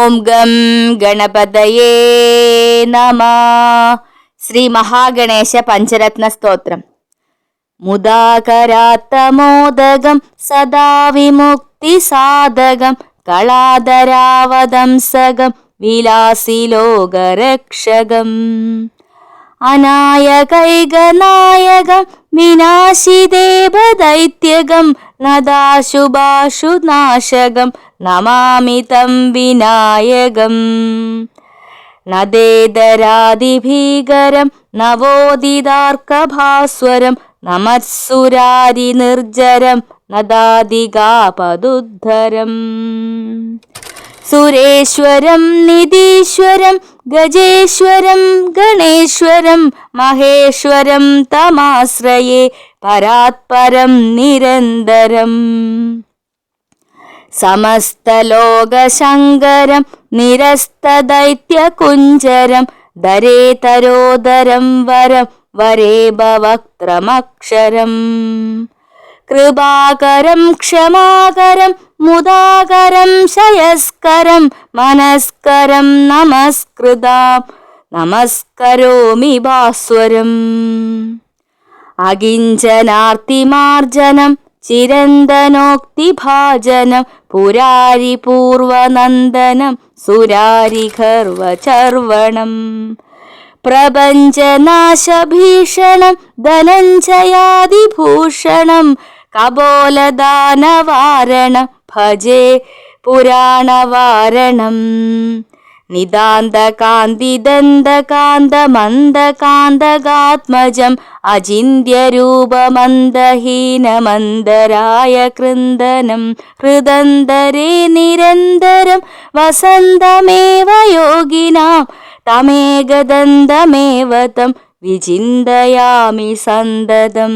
ഓം gum ഗണപതയേ നമഃ. ശ്രീ മഹാഗണേശ പഞ്ചരത്ന സ്തോത്രം. മുദാകരാത്തമോദകം സദാ വിമുക്തി സാധകം കളാധരാവതംസകം വിലാസി ലോകരക്ഷകം അനായകൈകനായകം വിനാശിദേവദൈത്യകം നദാശുഭാശുനാശകം നമാമി തം വിനായകം. നദേതരാദിഭീകരം നവോദിതാർക്കഭാസ്വരം നമത്സുരാരി നിർജരം നദാദികാപദുദ്ധരം. സുരേശ്വരം നിധീശ്വരം ഗജേശ്വരം ഗണേശ്വരം മഹേശ്വരം തമാശ്രയേ പരാത്പരം നിരന്തരം. സമസ്തലോകശങ്കരം നിരസ്തദൈത്യകുഞ്ചരം ദരേതരോദരം വരം വരേഭവക്ത്രമക്ഷരം. കൃപാകരം ക്ഷമാകരം മുദാകരം ശയസ്കരം മനസ്കരം നമസ്കൃതാം നമസ്കരോമി ഭാസ്വരം. അകിഞ്ചനാർത്തിമാർജനം ചിരന്തനോക്തിഭാജനം പുരാരി പൂർവനന്ദനം സുരാരിഗർവചർവണം. പ്രപഞ്ചനാശഭീഷണം ധനഞ്ജയാദിഭൂഷണം കപോലദാനവാരണം ഭജേ പുരാണവാരണം. നിതാന്തകാന്തിദന്തകാന്തമന്ദകാന്തകാത്മജം അചിന്യരൂപമന്ദഹീനമന്ദരായ കൃന്ദനം ഹൃദന്തരേ നിരന്തരം വസന്തമേവ യോഗിനാം തമേകദന്തമേവ തം വിചിന്തയാമി സന്തതം.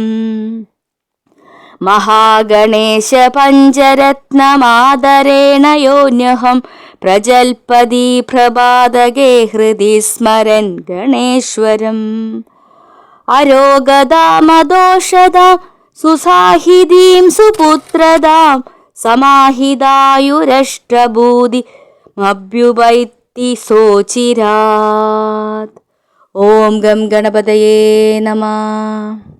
മഹാഗണേശ പഞ്ചരത്നമാദരേണ യോന്യഹം പ്രജൽപതി പ്രഭാതകേ ഹൃദി സ്മരൻ ഗണേശ്വരം. അരോഗതാമദോഷതാം സുസാഹിതീം സുപുത്രതാം സമാഹിതായുരഷ്ടഭൂതി മഭ്യുപൈത്തി സോചിരാത്. ഓം ഗം ഗണപതയേ നമഃ.